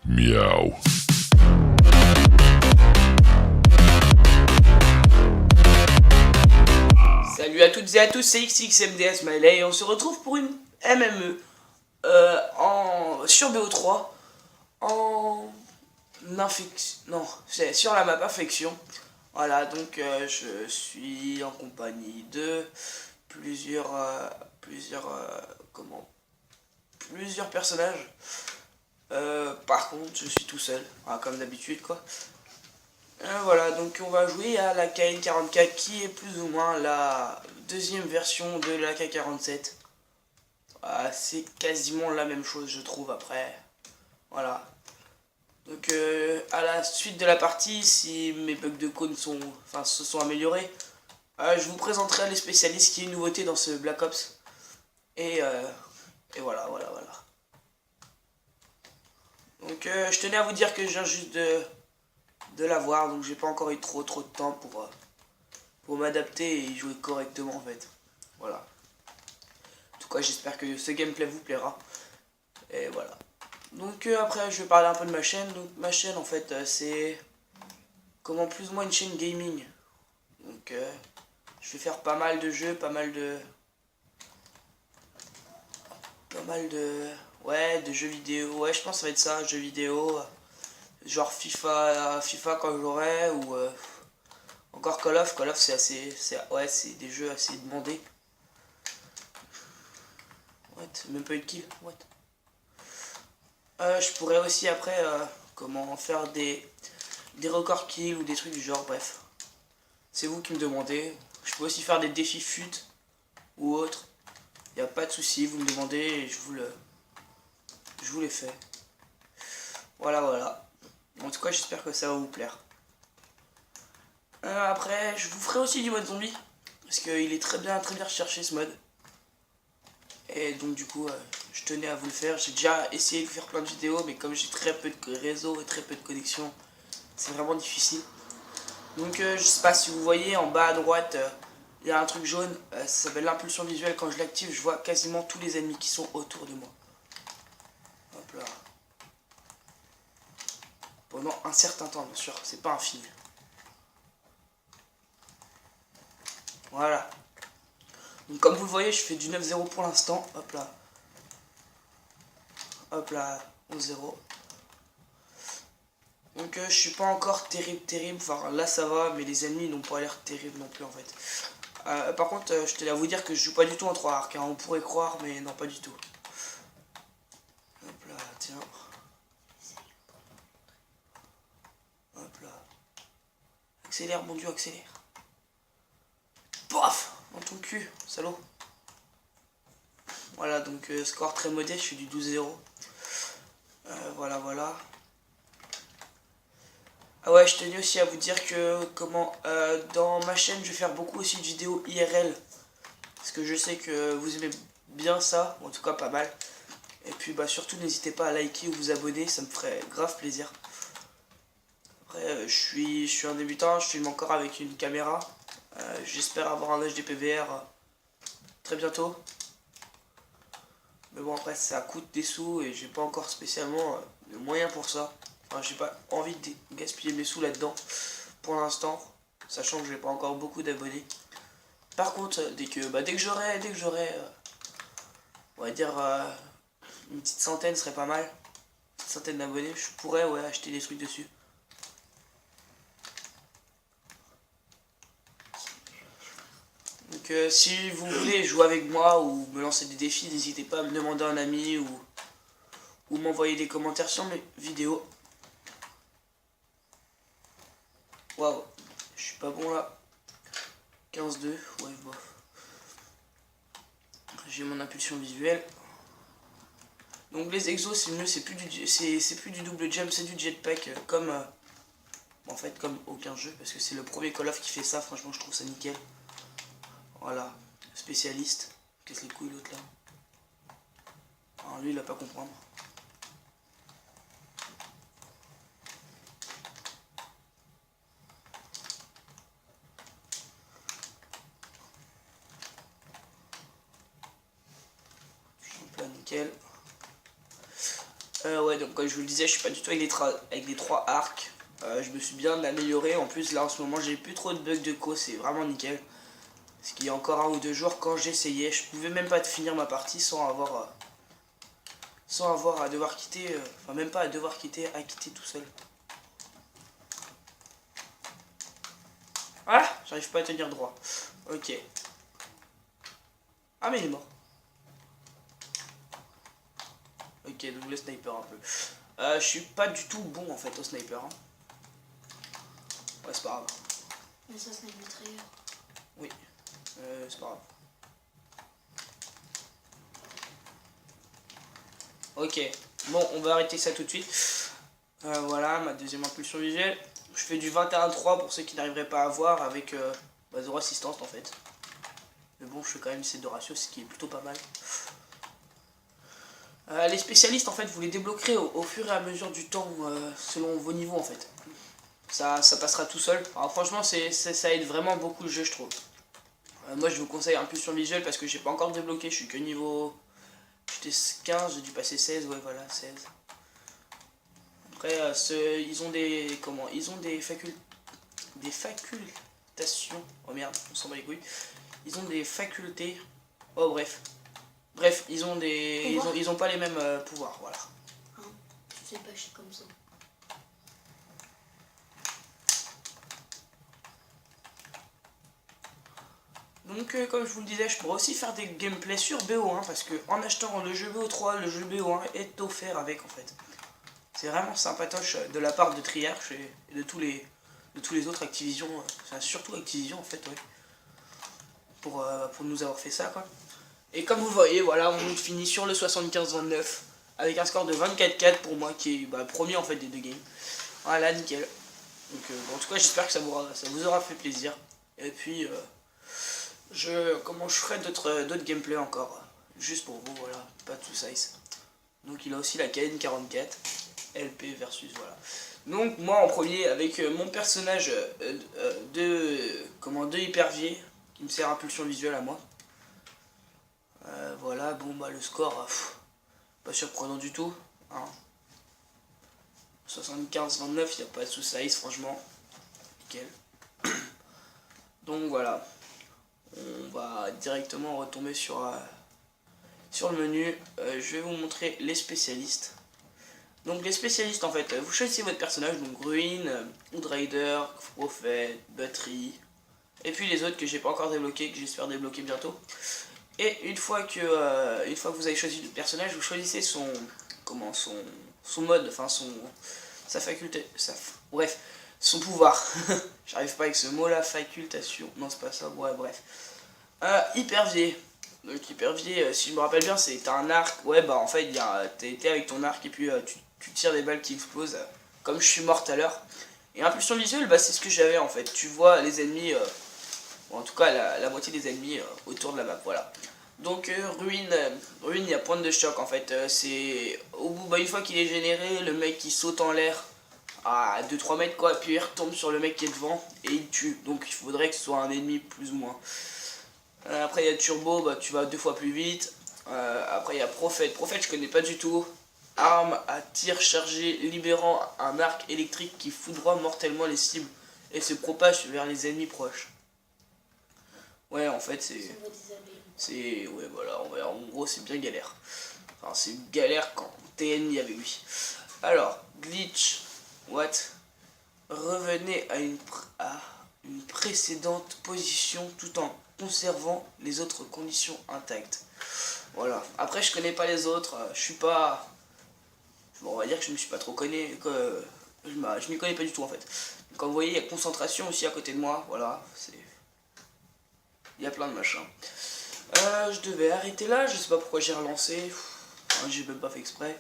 Miaou. Salut à toutes et à tous, c'est XXMDS Smiley et on se retrouve pour une MME sur BO3 en infection. Non, c'est sur la map infection. Voilà, donc je suis en compagnie de plusieurs plusieurs personnages. Par contre, je suis tout seul, comme d'habitude quoi. Voilà, donc on va jouer à la KN44 qui est plus ou moins la deuxième version de la K47. C'est quasiment la même chose je trouve après. Voilà. Donc à la suite de la partie, si mes bugs de cône se sont améliorés, je vous présenterai les spécialistes qui est une nouveauté dans ce Black Ops. Et voilà. Donc je tenais à vous dire que je viens juste de l'avoir, donc j'ai pas encore eu trop de temps pour m'adapter et jouer correctement en fait. Voilà. En tout cas, j'espère que ce gameplay vous plaira. Et voilà. Donc après, je vais parler un peu de ma chaîne. Donc ma chaîne en fait, c'est comment plus ou moins une chaîne gaming. Donc je vais faire pas mal de jeux, pas mal de ouais, de jeux vidéo. Ouais, je pense que ça va être ça, jeux vidéo. Genre FIFA quand j'aurai ou encore Call of. Call of ouais, c'est des jeux assez demandés. What? Même pas eu de kill. What? Je pourrais aussi après comment faire des records kills ou des trucs du genre, bref. C'est vous qui me demandez. Je peux aussi faire des défis fut ou autres. Y a pas de souci, vous me demandez et je vous les fais. Voilà. En tout cas, j'espère que ça va vous plaire. Après, je vous ferai aussi du mode zombie. Parce qu'il est très bien recherché ce mode. Et donc du coup, je tenais à vous le faire. J'ai déjà essayé de faire plein de vidéos, mais comme j'ai très peu de réseau et très peu de connexion, c'est vraiment difficile. Donc je sais pas si vous voyez en bas à droite, il y a un truc jaune, ça s'appelle l'impulsion visuelle. Quand je l'active, je vois quasiment tous les ennemis qui sont autour de moi. Hop là. Pendant un certain temps, bien sûr, c'est pas infini. Voilà. Donc comme vous le voyez, je fais du 9-0 pour l'instant. Hop là. Hop là, 11-0. Donc je suis pas encore terrible. Enfin là ça va, mais les ennemis n'ont pas l'air terribles non plus en fait. Par contre, je tenais à vous dire que je joue pas du tout en 3 arcs. On pourrait croire, mais non, pas du tout. Hop là, tiens. Hop là. Accélère, mon dieu, accélère. Paf! Dans ton cul, salaud. Voilà, donc score très modeste, je suis du 12-0. Voilà. Ah ouais, je tenais aussi à vous dire que dans ma chaîne, je vais faire beaucoup aussi de vidéos IRL. Parce que je sais que vous aimez bien ça, en tout cas pas mal. Et puis bah surtout n'hésitez pas à liker ou vous abonner, ça me ferait grave plaisir. Après je suis un débutant, je filme encore avec une caméra. J'espère avoir un HD PVR très bientôt. Mais bon après ça coûte des sous et j'ai pas encore spécialement de moyens pour ça. Enfin j'ai pas envie de gaspiller mes sous là-dedans pour l'instant, sachant que j'ai pas encore beaucoup d'abonnés. Par contre dès que j'aurai on va dire une petite centaine serait pas mal. Une centaine d'abonnés, je pourrais acheter des trucs dessus. Donc si vous voulez jouer avec moi ou me lancer des défis, n'hésitez pas à me demander un ami ou m'envoyer des commentaires sur mes vidéos. Waouh, je suis pas bon là. 15-2, ouais bof. J'ai mon impulsion visuelle. Donc les exos c'est mieux, c'est plus du double jump, c'est du jetpack comme en fait comme aucun jeu parce que c'est le premier Call of qui fait ça, franchement je trouve ça nickel. Voilà, spécialiste. Qu'est-ce les couilles l'autre là? Alors lui il va pas comprendre. Hop là, nickel. Ouais, donc comme je vous le disais, je suis pas du tout avec les 3 arcs. Je me suis bien amélioré. En plus, là en ce moment, j'ai plus trop de bugs de co, c'est vraiment nickel. Parce qu'il y a encore 1 ou 2 jours, quand j'essayais, je pouvais même pas finir ma partie sans avoir à devoir quitter. Enfin, même pas à devoir quitter, à quitter tout seul. Ah, j'arrive pas à tenir droit. Ok. Ah, mais il est mort. Ok, donc le sniper un peu. Je suis pas du tout bon en fait au sniper. Hein. Ouais, c'est pas grave. Mais ça, c'est une mitrailleur. Oui, c'est pas grave. Ok, bon, on va arrêter ça tout de suite. Voilà, ma deuxième impulsion visuelle. Je fais du 21-3 pour ceux qui n'arriveraient pas à voir avec 0 assistance en fait. Mais bon, je fais quand même 7 de ratio, ce qui est plutôt pas mal. Les spécialistes en fait, vous les débloquerez au fur et à mesure du temps, selon vos niveaux en fait. Ça passera tout seul. Alors franchement, ça aide vraiment beaucoup le jeu, je trouve. Moi, je vous conseille impulsion visuelle parce que j'ai pas encore débloqué, je suis que niveau... J'étais 15, j'ai dû passer 16, ouais voilà, 16. Après, ils ont des... Comment? Ils ont des facultations. Oh merde, on s'en bat les couilles. Ils ont des facultés. Oh bref. Bref, ils ont des... Ils ont pas les mêmes pouvoirs, voilà. Hein, tu sais pas, je suis comme ça. Donc comme je vous le disais, je pourrais aussi faire des gameplays sur BO1 parce que en achetant le jeu BO3, le jeu BO1 est offert avec en fait. C'est vraiment sympatoche de la part de Treyarch et de tous les autres Activision, enfin surtout Activision en fait, ouais. Pour nous avoir fait ça quoi. Et comme vous voyez, voilà, on finit sur le 75-29 avec un score de 24-4 pour moi qui est premier en fait des 2 games. Voilà, nickel. Donc bon, en tout cas, j'espère que ça vous aura fait plaisir. Et puis je ferai d'autres gameplays encore, juste pour vous, voilà, pas tout size. Donc il a aussi la KN44, LP versus, voilà. Donc moi en premier, avec mon personnage de hypervier, qui me sert impulsion visuelle à moi. Voilà, bon bah le score, pas surprenant du tout. Hein. 75-29, il n'y a pas de sous-size, franchement. Nickel. Donc voilà. On va directement retomber sur le menu. Je vais vous montrer les spécialistes. Donc les spécialistes en fait, vous choisissez votre personnage, donc Ruin, Outrider, Prophète, Battery, et puis les autres que j'ai pas encore débloqués, que j'espère débloquer bientôt. Et une fois que vous avez choisi le personnage, vous choisissez son mode, enfin sa faculté, bref, son pouvoir. J'arrive pas avec ce mot là, facultation, non c'est pas ça, ouais bref. Hypervier. Donc hypervier, si je me rappelle bien, c'est un arc, ouais bah en fait t'es avec ton arc et puis tu tires des balles qui explosent, comme je suis mort tout à l'heure. Et impulsion visuelle, bah c'est ce que j'avais en fait, tu vois les ennemis, bon, en tout cas la moitié des ennemis autour de la map, voilà. Donc Ruin, il y a pointe de choc en fait, c'est au bout, bah une fois qu'il est généré, le mec qui saute en l'air à 2-3 mètres quoi, puis il retombe sur le mec qui est devant et il tue, donc il faudrait que ce soit un ennemi plus ou moins. Après il y a Turbo, bah tu vas 2 fois plus vite. Après il y a Prophète, je connais pas du tout. Arme à tir chargé libérant un arc électrique qui foudroie mortellement les cibles et se propage vers les ennemis proches. Ouais en fait ouais voilà, en gros c'est bien galère. Enfin c'est galère quand t'es ennemi avec lui. Alors, glitch, what? Revenez à une précédente position tout en conservant les autres conditions intactes. Voilà. Après, je connais pas les autres. Je suis pas... Bon, on va dire que je me suis pas trop connu. Je m'y connais pas du tout en fait. Comme vous voyez, il y a concentration aussi à côté de moi. Voilà. Il y a plein de machins. Je devais arrêter là. Je sais pas pourquoi j'ai relancé. Enfin, j'ai même pas fait exprès.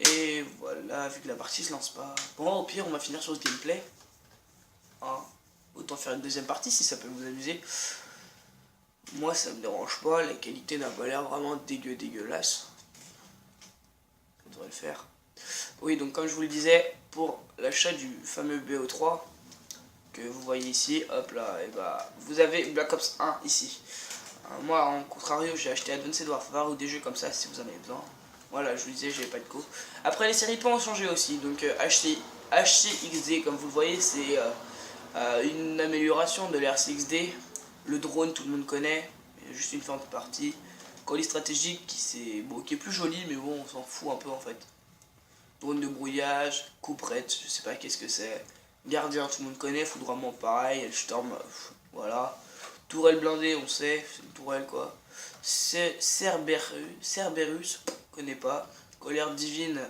Et voilà, vu que la partie se lance pas. Bon, au pire, on va finir sur ce gameplay. Hein. Autant faire une deuxième partie si ça peut vous amuser. Moi, ça me dérange pas. La qualité n'a pas l'air vraiment dégueulasse. Ça devrait le faire. Oui, donc comme je vous le disais, pour l'achat du fameux BO3 que vous voyez ici, hop là, et bah, vous avez Black Ops 1 ici. Moi, en contrario, j'ai acheté Advanced Warfare ou des jeux comme ça si vous en avez besoin. Voilà, je vous disais, j'avais pas de co. Après, les séries peuvent en changer aussi. Donc, HCXD, comme vous le voyez, c'est une amélioration de l'RCXD. Le drone, tout le monde connaît, juste une fin de partie. Colis stratégique, qui est plus joli, mais bon, on s'en fout un peu en fait. Drone de brouillage, couperette, je sais pas qu'est-ce que c'est. Gardien, tout le monde connaît, foudroiement pareil, Storm, voilà. Tourelle blindée, on sait, c'est une tourelle quoi. Cerberus, connais pas. Colère divine,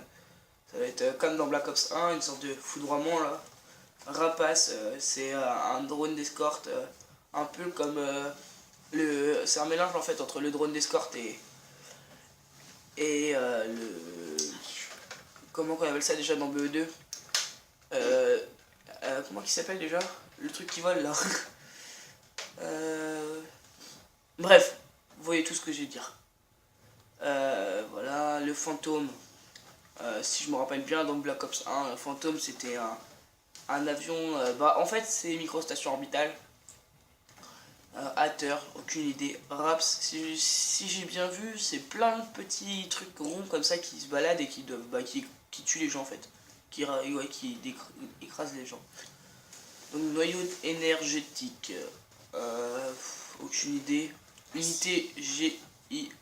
ça va être comme dans Black Ops 1, une sorte de foudroiement là. Rapace, c'est un drone d'escorte, un peu comme c'est un mélange en fait entre le drone d'escorte et comment on appelle ça déjà dans BE2, comment il s'appelle déjà le truc qui vole là. Bref, vous voyez tout ce que j'ai à dire. Voilà, le fantôme, si je me rappelle bien dans Black Ops 1, le fantôme c'était un avion, en fait c'est une microstation orbitale. Hatter, aucune idée. Raps, si j'ai bien vu, c'est plein de petits trucs ronds comme ça qui se baladent et qui doivent, qui tuent les gens en fait. Qui écrasent les gens. Donc noyau énergétique, aucune idée. Unité GI,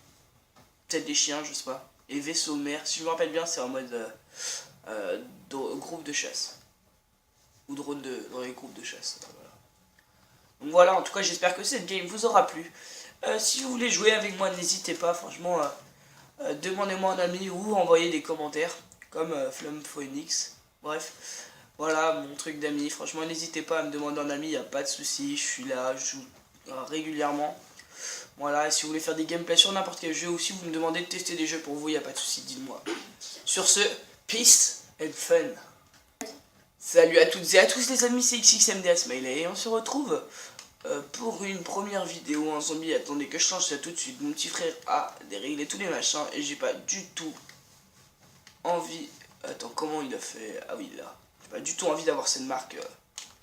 tête des chiens, je sais pas. Et vaisseau mère, si je me rappelle bien, c'est en mode groupe de chasse. Ou drone dans les groupes de chasse. Voilà. Donc voilà, en tout cas j'espère que cette game vous aura plu. Si vous voulez jouer avec moi, n'hésitez pas, franchement, demandez-moi un ami ou envoyez des commentaires, comme Flum Phoenix. Bref, voilà mon truc d'amis, franchement n'hésitez pas à me demander un ami, il n'y a pas de souci, je suis là, je joue régulièrement. Voilà, et si vous voulez faire des gameplays sur n'importe quel jeu, ou si vous me demandez de tester des jeux pour vous, il n'y a pas de souci, dites-moi. Sur ce, peace and fun. Salut à toutes et à tous les amis, c'est XXMDA Smiley et on se retrouve pour une première vidéo en zombie. Attendez que je change ça tout de suite, mon petit frère a déréglé tous les machins et j'ai pas du tout envie... Attends, comment il a fait? Ah oui, là. J'ai pas du tout envie d'avoir cette marque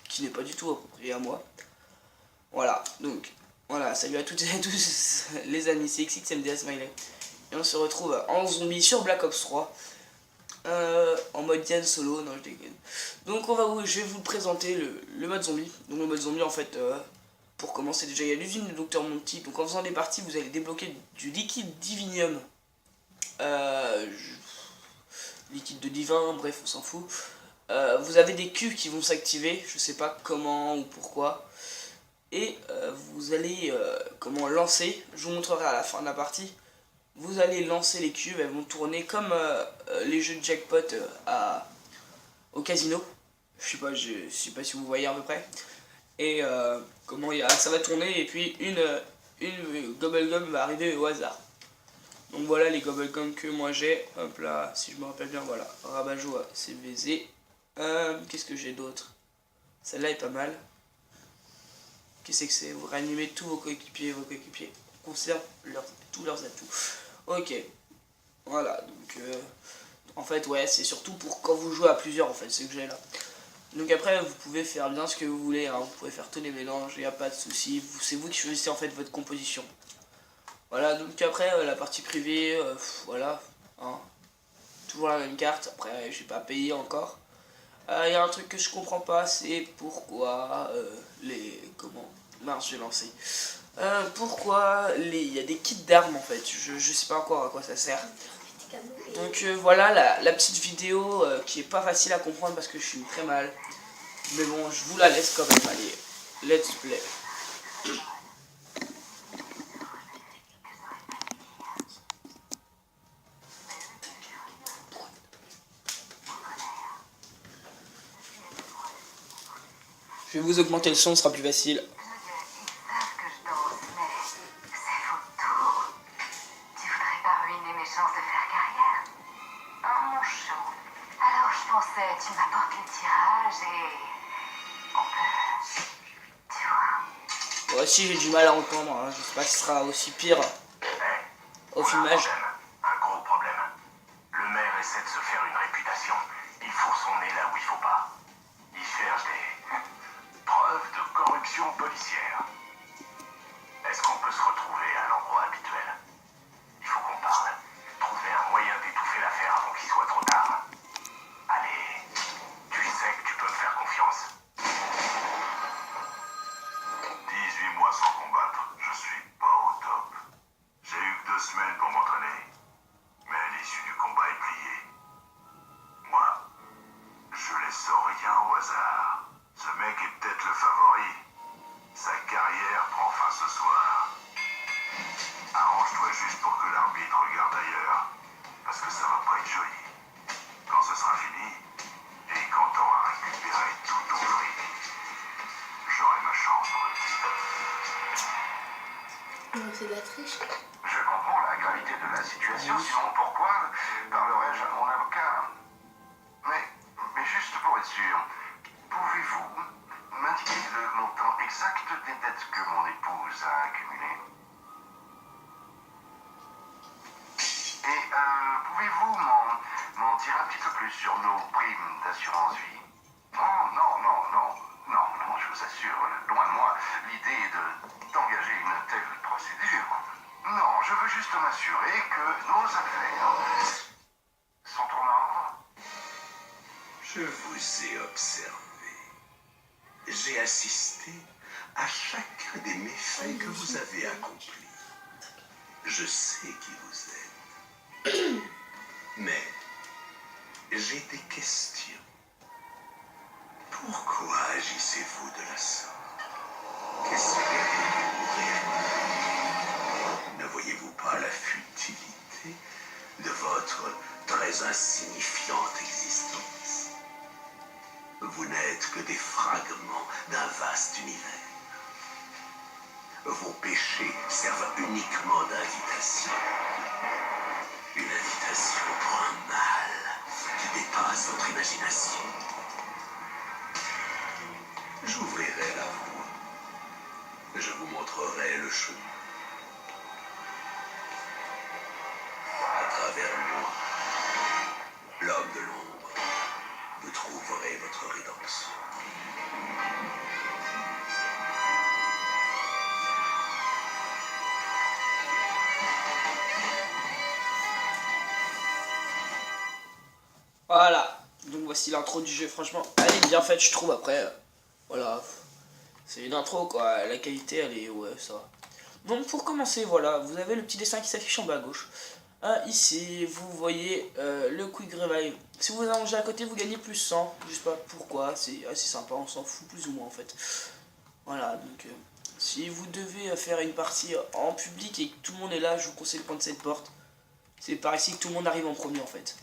qui n'est pas du tout appropriée à moi. Voilà, donc, voilà, salut à toutes et à tous les amis, c'est XXMDA Smiley. Et on se retrouve en zombie sur Black Ops 3. En mode Diane solo, non je déconne. Donc je vais vous présenter le mode zombie. Donc le mode zombie en fait, pour commencer déjà il y a l'usine de Dr Monty. Donc en faisant des parties vous allez débloquer du liquide divinium. Liquide de divin, bref on s'en fout. Vous avez des cubes qui vont s'activer, je sais pas comment ou pourquoi. Et vous allez comment lancer, je vous montrerai à la fin de la partie. Vous allez lancer les cubes, elles vont tourner comme les jeux de jackpot au casino. Je sais pas si vous voyez à peu près. Et ça va tourner et puis une Gobblegum va arriver au hasard. Donc voilà les Gobblegum que moi j'ai. Hop là, si je me rappelle bien, voilà. Rabat-joie, CVZ. Qu'est-ce que j'ai d'autre? Celle-là est pas mal. Qu'est-ce que c'est? Vous réanimez tous vos coéquipiers, conservent tous leurs atouts. Ok, voilà, donc en fait ouais c'est surtout pour quand vous jouez à plusieurs en fait, c'est que j'ai là. Donc après vous pouvez faire bien ce que vous voulez, hein. Vous pouvez faire tous les mélanges, il n'y a pas de souci, c'est vous qui choisissez en fait votre composition. Voilà, donc après la partie privée, voilà, hein. Toujours la même carte, après j'ai pas payé encore. Il y a un truc que je comprends pas, c'est pourquoi j'ai lancé. Pourquoi il y a des kits d'armes en fait, je sais pas encore à quoi ça sert. Donc voilà la petite vidéo qui est pas facile à comprendre parce que je suis très mal. Mais bon, je vous la laisse quand même, allez, let's play. Je vais vous augmenter le son, ce sera plus facile. Tu m'apportes le tirage et on peut, tu vois. Moi aussi j'ai du mal à entendre, hein. Je sais pas si ce sera aussi pire au filmage. Un gros problème. Le maire essaie de se faire une réputation. Il fourre son nez là où il faut pas. Il cherche des preuves de corruption policière. Est-ce qu'on peut se retrouver à l'endroit habituel? Il faut qu'on parle. Trouver un moyen d'éviter c'est de la triche. Je comprends la gravité de la situation, sinon pourquoi parlerais-je à mon avocat? Mais juste pour être sûr, pouvez-vous m'indiquer le montant exact des dettes que mon épouse a accumulées? Et pouvez-vous m'en dire un petit peu plus sur nos primes d'assurance vie? Non, je vous assure, loin de moi l'idée d'engager une telle procédure. Non, je veux juste m'assurer que nos affaires sont en ordre. Je vous ai observé. J'ai assisté à chacun des méfaits que vous avez accomplis. Je sais qui vous êtes. Mais j'ai des questions. Pourquoi agissez-vous de la sorte? Qu'espérez-vous réellement? Ne voyez-vous pas la futilité de votre très insignifiante existence? Vous n'êtes que des fragments d'un vaste univers. Vos péchés servent uniquement d'invitation. Une invitation pour un mal qui dépasse votre imagination. J'ouvrirai la voie. Je vous montrerai le chemin. À travers moi, l'homme de l'ombre, vous trouverez votre rédemption. Voilà, donc voici l'intro du jeu. Franchement, elle est bien faite, je trouve. Après, voilà, c'est une intro quoi. La qualité, elle est, ouais, ça va. Donc pour commencer, voilà, vous avez le petit dessin qui s'affiche en bas à gauche. Ici, vous voyez le Quick Revive. Si vous allongez à côté, vous gagnez plus 100. Je sais pas pourquoi, c'est assez sympa, on s'en fout plus ou moins en fait. Voilà, donc si vous devez faire une partie en public et que tout le monde est là, je vous conseille de prendre cette porte. C'est par ici que tout le monde arrive en premier en fait.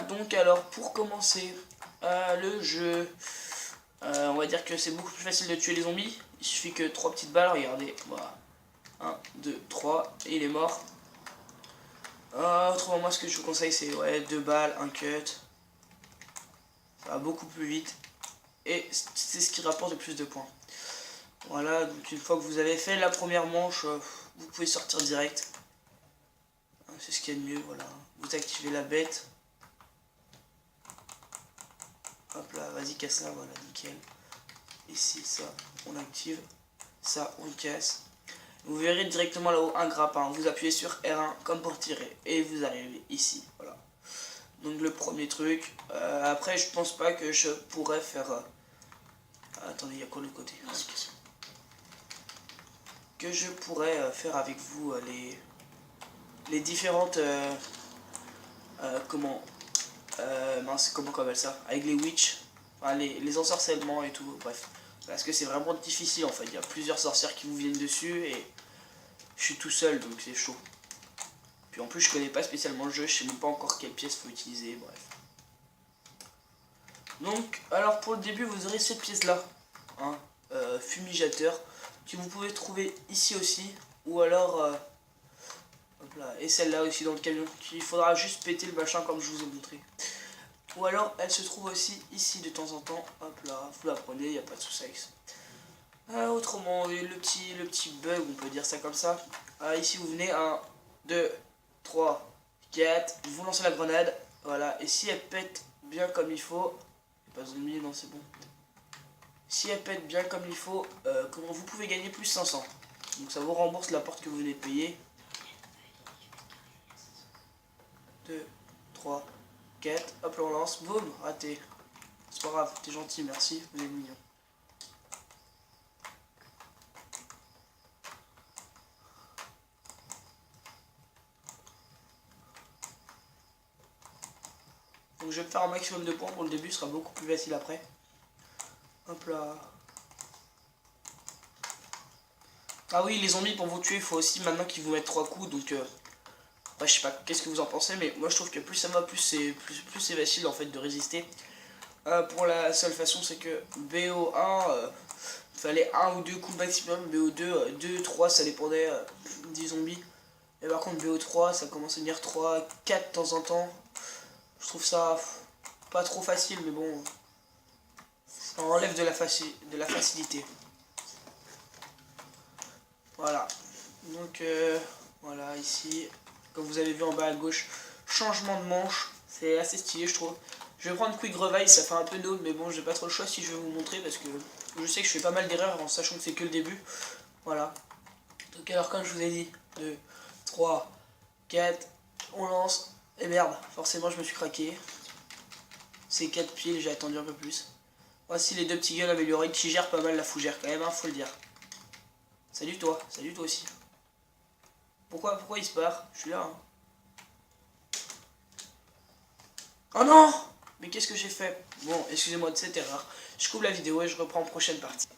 Donc alors pour commencer le jeu, on va dire que c'est beaucoup plus facile de tuer les zombies. Il suffit que 3 petites balles, regardez, voilà. 1, 2, 3, et il est mort. Autrement moi ce que je vous conseille c'est 2 balles, un cut. Ça va beaucoup plus vite. Et c'est ce qui rapporte le plus de points. Voilà, donc une fois que vous avez fait la première manche, vous pouvez sortir direct. C'est ce qu'il y a de mieux, voilà. Vous activez la bête. Hop là, vas-y casse-la, voilà, nickel. Ici, ça, on active. Ça, on casse. Vous verrez directement là-haut un grappin. Vous appuyez sur R1 comme pour tirer. Et vous arrivez ici, voilà. Donc le premier truc. Après, je pense pas que je pourrais faire... attendez, il y a quoi de l'autre côté? Que je pourrais faire avec vous les différentes... comment on appelle ça? Avec les witch, enfin, les ensorcellements et tout, bref. Parce que c'est vraiment difficile en fait, il y a plusieurs sorcières qui vous viennent dessus et je suis tout seul donc c'est chaud. Puis en plus je connais pas spécialement le jeu, je sais même pas encore quelle pièce faut utiliser, bref. Donc alors pour le début vous aurez cette pièce là, hein, fumigateur, que vous pouvez trouver ici aussi, ou alors hop là, et celle-là aussi dans le camion, qu'il faudra juste péter le machin comme je vous ai montré. Ou alors elle se trouve aussi ici de temps en temps, hop là, vous la prenez, il n'y a pas de souci avec ça. Autrement, le petit bug, on peut dire ça comme ça. Ici vous venez, 1, 2, 3, 4, vous lancez la grenade, voilà, et si elle pète bien comme il faut, pas de zombie, non c'est bon. Si elle pète bien comme il faut, comment vous pouvez gagner plus 500. Donc ça vous rembourse la porte que vous venez de payer. 2, 3, 4, hop là on lance, boum, raté. C'est pas grave, t'es gentil, merci, vous êtes mignon. Donc je vais faire un maximum de points pour le début, ce sera beaucoup plus facile après. Hop là. Ah oui, les zombies pour vous tuer, il faut aussi maintenant qu'ils vous mettent 3 coups, donc... je sais pas qu'est-ce que vous en pensez, mais moi je trouve que plus ça va, plus c'est facile en fait de résister. Pour la seule façon c'est que BO1, fallait un ou deux coups maximum. BO2, 2, 3, ça dépendait des zombies. Et par contre, BO3, ça commence à venir 3, 4 de temps en temps. Je trouve ça pas trop facile, mais bon, ça enlève de la facilité. Voilà. Donc, voilà, ici, comme vous avez vu en bas à gauche, changement de manche. C'est assez stylé, je trouve. Je vais prendre Quick Revive, ça fait un peu noob, mais bon, j'ai pas trop le choix si je vais vous montrer parce que je sais que je fais pas mal d'erreurs en sachant que c'est que le début. Voilà. Donc, alors, comme je vous ai dit, 2, 3, 4, on lance. Et merde, forcément, je me suis craqué. C'est 4 piles, j'ai attendu un peu plus. Voici les deux petits gueules améliorés qui gèrent pas mal la fougère quand même, hein, faut le dire. Salut toi aussi. Pourquoi il se part? Je suis là. Hein. Oh non! Mais qu'est-ce que j'ai fait? Bon, excusez-moi de cette erreur. Je coupe la vidéo et je reprends prochaine partie.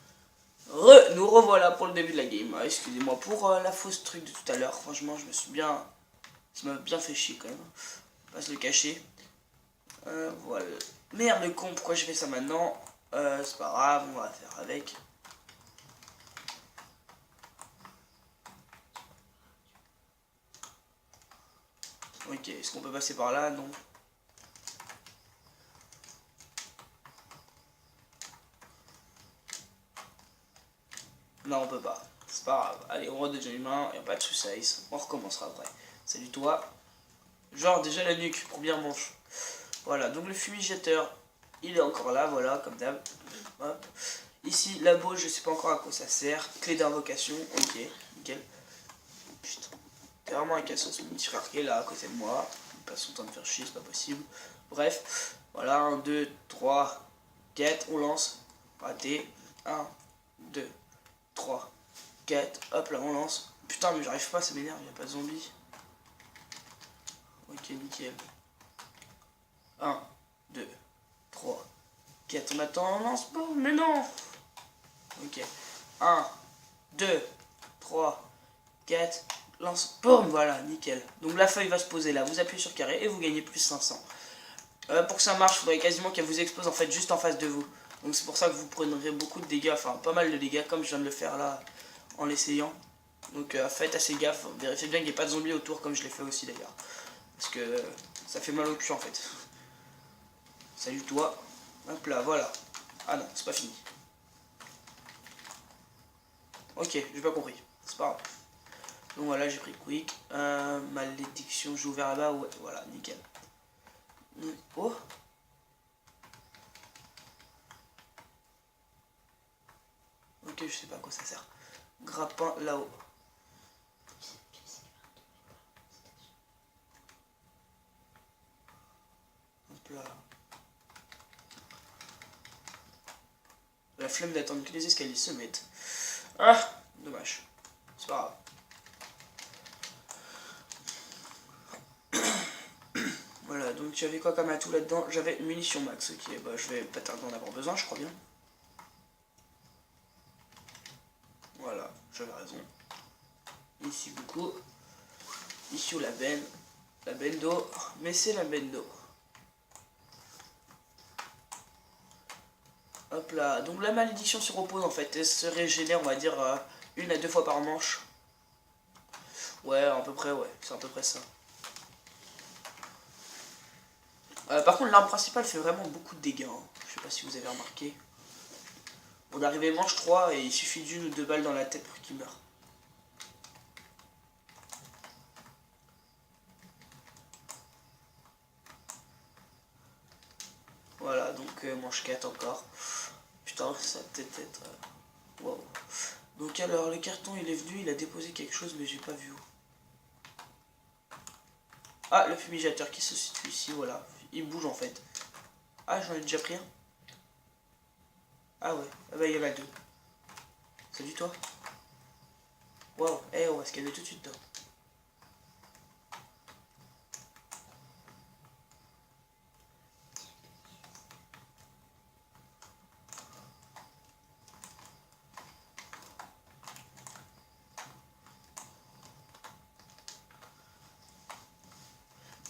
Nous revoilà pour le début de la game. Ah, excusez-moi pour la fausse truc de tout à l'heure. Franchement, je me suis bien... Ça m'a bien fait chier quand même. On va se le cacher. Voilà. Merde le con, pourquoi j'ai fait ça maintenant? C'est pas grave, on va faire avec. Ok, est-ce qu'on peut passer par là? Non. Non, on peut pas. C'est pas grave. Allez, on redevient humain, y'a pas de soucis. On recommencera après. Salut toi. Genre déjà la nuque, première manche. Voilà, donc le fumigateur, il est encore là, voilà, comme d'hab. Hop. Ici, la bauge, je sais pas encore à quoi ça sert. Clé d'invocation, ok, nickel. Putain, t'es vraiment un cassos, mon petit frère qui est là à côté de moi. Il passe son temps de faire chier, c'est pas possible. Bref, voilà, 1, 2, 3, 4, on lance. Raté. 1, 2, 3, 4, hop là, on lance. Putain, mais j'arrive pas, ça m'énerve, y'a pas de zombie. Ok, nickel. 1, 2, 3, 4, on attend, on lance, boum, mais non. Ok, 1, 2, 3, 4, lance, boum, voilà, nickel. Donc la feuille va se poser là, vous appuyez sur carré et vous gagnez plus 500. Pour que ça marche, il faudrait quasiment qu'elle vous explose en fait juste en face de vous. Donc c'est pour ça que vous prendrez beaucoup de dégâts, enfin pas mal de dégâts comme je viens de le faire là en l'essayant. Donc faites assez gaffe, vérifiez bien qu'il n'y ait pas de zombies autour comme je l'ai fait aussi d'ailleurs. Parce que ça fait mal au cul en fait. Salut toi. Hop là, voilà. Ah non, c'est pas fini. Ok, j'ai pas compris. C'est pas grave. Donc voilà, j'ai pris quick. Malédiction, j'ai ouvert là-bas. Ouais, voilà, nickel. Oh. Ok, je sais pas à quoi ça sert. Grappin là-haut. Hop là. La flemme d'attendre que les escaliers se mettent. Ah, dommage. C'est pas grave. Voilà, donc j'avais quoi comme atout là-dedans? J'avais munitions max, ok, bah je vais pas tarder d'en avoir besoin, je crois bien. Voilà, j'avais raison. Ici beaucoup. Ici la benne d'eau, mais c'est la benne d'eau. Hop là, donc la malédiction se repose en fait, elle se régénère on va dire 1 à 2 fois par manche. Ouais, à peu près, ouais, c'est à peu près ça. Par contre l'arme principale fait vraiment beaucoup de dégâts, hein. Je sais pas si vous avez remarqué. On arrive manche 3 et il suffit d'1 ou 2 balles dans la tête pour qu'il meure. Voilà, donc manche 4 encore. Putain, ça va peut-être être... Wow. Donc alors, le carton il est venu, il a déposé quelque chose mais j'ai pas vu où. Ah, le fumigateur qui se situe ici, voilà. Il bouge en fait. Ah, j'en ai déjà pris un. Ah ouais, ah bah il y en a 2. Salut toi. Wow, eh, on va se calmer tout de suite toi.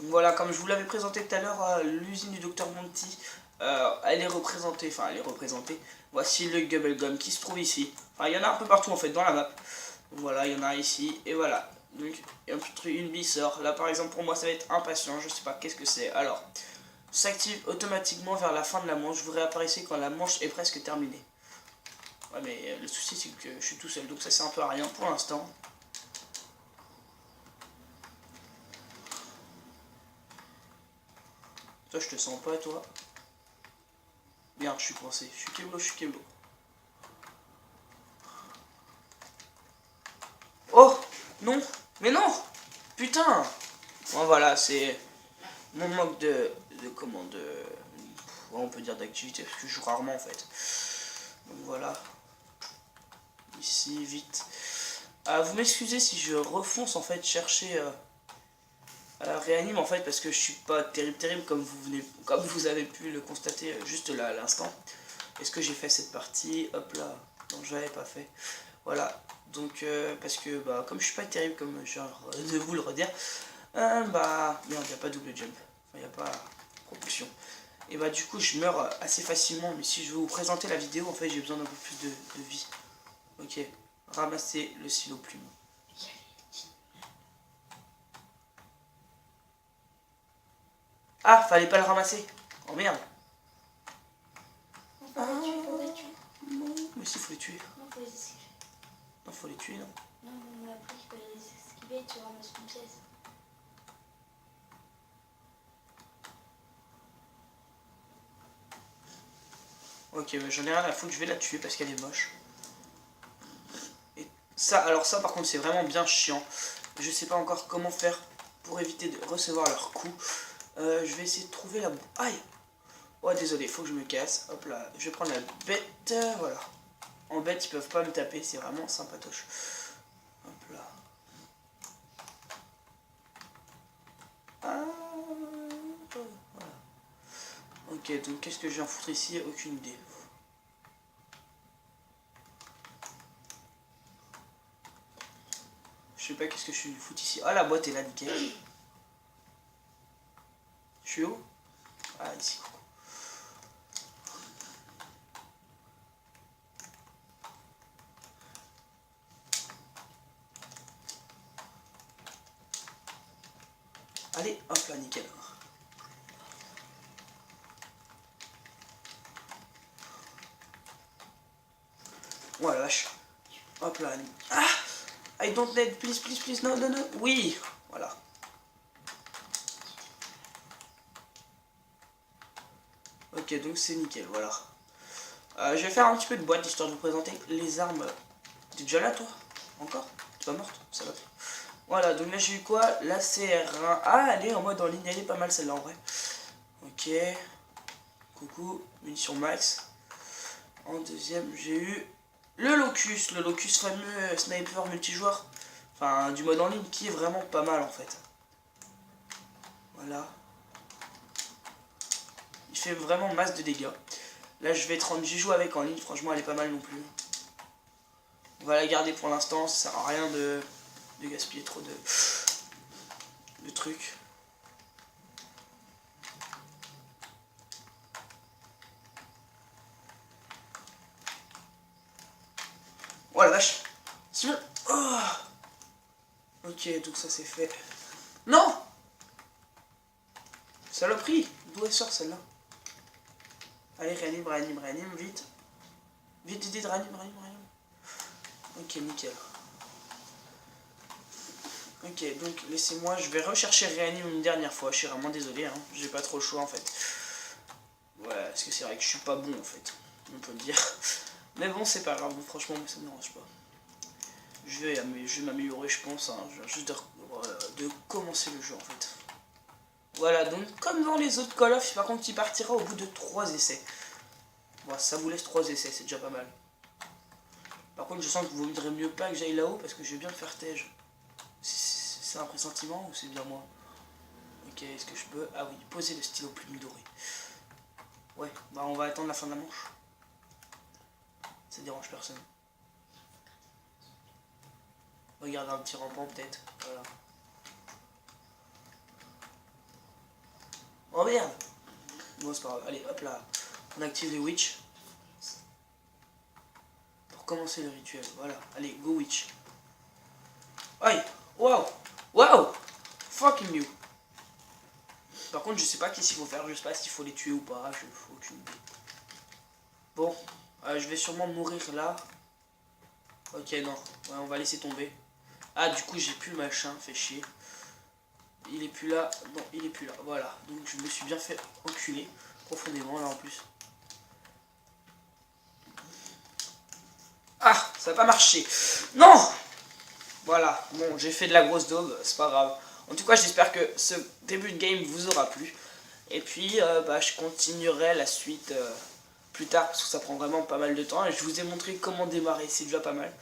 Donc voilà, comme je vous l'avais présenté tout à l'heure, l'usine du Dr Monty elle est représentée, enfin elle est représentée. Voici le Gubble Gum qui se trouve ici. Enfin il y en a un peu partout en fait dans la map. Voilà, il y en a ici et voilà. Donc il y a un petit truc, une bille sort. Là par exemple pour moi ça va être impatient, je sais pas qu'est-ce que c'est. Alors, s'active automatiquement vers la fin de la manche. Vous réapparaissez quand la manche est presque terminée. Ouais mais le souci c'est que je suis tout seul, donc ça c'est un peu à rien pour l'instant. Toi je te sens pas toi. Merde, je suis coincé, je suis Keblo. Oh non, mais non. Putain. Bon voilà, c'est mon manque de comment de... on peut dire d'activité, parce que je joue rarement en fait. Donc voilà. Ici, vite. Vous m'excusez si je refonce en fait chercher réanime en fait, parce que je suis pas terrible comme vous avez pu le constater juste là à l'instant. Est-ce que j'ai fait cette partie? Hop là. Non, je l'avais pas fait. Voilà. Donc parce que bah comme je suis pas terrible comme je viens de vous le redire, bah merde, il n'y a pas double jump. Enfin, il n'y a pas propulsion. Et bah du coup je meurs assez facilement, mais si je veux vous présenter la vidéo, en fait j'ai besoin d'un peu plus de vie. Ok, ramasser le stylo plume. Ah, fallait pas le ramasser. Oh merde. Faut les tuer. Non, mais si, faut les tuer. Non, faut les esquiver. Non, faut les tuer, non. Non, on m'a appris qu'il fallait les esquiver et tu ramasses une pièce. Ok, mais j'en ai rien à foutre, je vais la tuer parce qu'elle est moche. Et ça, alors ça par contre c'est vraiment bien chiant. Je sais pas encore comment faire pour éviter de recevoir leurs coups. Je vais essayer de trouver la... Aïe. Oh désolé, faut que je me casse. Hop là, je vais prendre la bête. Voilà. En bête, ils peuvent pas me taper, c'est vraiment sympatoche. Hop là. Ah, voilà. Ok, donc qu'est-ce que je viens foutre ici? Aucune idée. Je sais pas qu'est-ce que je suis foutre ici. Ah, la boîte est là, nickel. Je suis où? Ah, ici. Allez, hop là, nickel. Oh la vache. Hop là. Ah, I don't need, please, no. Oui, voilà. Ok, donc c'est nickel, voilà. Je vais faire un petit peu de boîte histoire de vous présenter les armes. T'es déjà là, toi? Encore? T'es pas morte? Ça va. Voilà, donc là j'ai eu quoi? La CR1. Ah, elle est en mode en ligne, elle est pas mal celle-là en vrai. Ok. Coucou, munitions max. En deuxième, j'ai eu le Locus fameux sniper multijoueur. Enfin, du mode en ligne qui est vraiment pas mal en fait. Voilà. Il fait vraiment masse de dégâts. Là, je vais être j'y joue avec en ligne, franchement, elle est pas mal non plus. On va la garder pour l'instant, ça sert à rien de gaspiller trop de trucs. Oh la vache. C'est bon. Oh. Ok, donc ça c'est fait. Non. Saloperie. D'où elle sort celle-là? Allez, réanime, vite. Vite, réanime. Ok, nickel. Ok, donc laissez-moi, je vais rechercher réanime une dernière fois. Je suis vraiment désolé, hein. J'ai pas trop le choix en fait. Ouais, parce que c'est vrai que je suis pas bon en fait. On peut le dire. Mais bon, c'est pas grave, franchement, ça me dérange pas. Je vais m'améliorer, je pense, hein. Je viens juste de commencer le jeu en fait. Voilà, donc comme dans les autres Call of, par contre, il partira au bout de 3 essais. Bon, ça vous laisse 3 essais, c'est déjà pas mal. Par contre, je sens que vous voudrez mieux pas que j'aille là-haut parce que je vais bien me faire tège. C'est un pressentiment ou c'est bien moi? Ok, est-ce que je peux... Ah oui, poser le stylo plume doré. Ouais, bah on va attendre la fin de la manche. Ça dérange personne. Regardez un petit rampant peut-être. Voilà. Oh merde. Bon, c'est pas grave. Allez, hop là. On active les witch. Pour commencer le rituel. Voilà. Allez, go witch. Aïe. Waouh. Waouh. Fucking you. Par contre, je sais pas qu'est-ce qu'il faut faire. Je sais pas s'il faut les tuer ou pas. Je n'ai aucune idée. Bon. Je vais sûrement mourir là. Ok, non. Ouais, on va laisser tomber. Ah, du coup, j'ai plus le machin. Fait chier. Il est plus là. Non, il est plus là. Voilà. Donc, je me suis bien fait enculer. Profondément, là, en plus. Ah, ça n'a pas marché. Non. Voilà. Bon, j'ai fait de la grosse daube. C'est pas grave. En tout cas, j'espère que ce début de game vous aura plu. Et puis, je continuerai la suite plus tard. Parce que ça prend vraiment pas mal de temps. Et je vous ai montré comment démarrer. C'est déjà pas mal.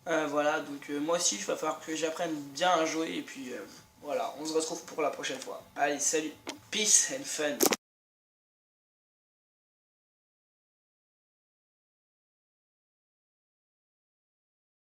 Voilà, donc moi aussi il va falloir que j'apprenne bien à jouer et puis voilà, on se retrouve pour la prochaine fois. Allez, salut, peace and fun.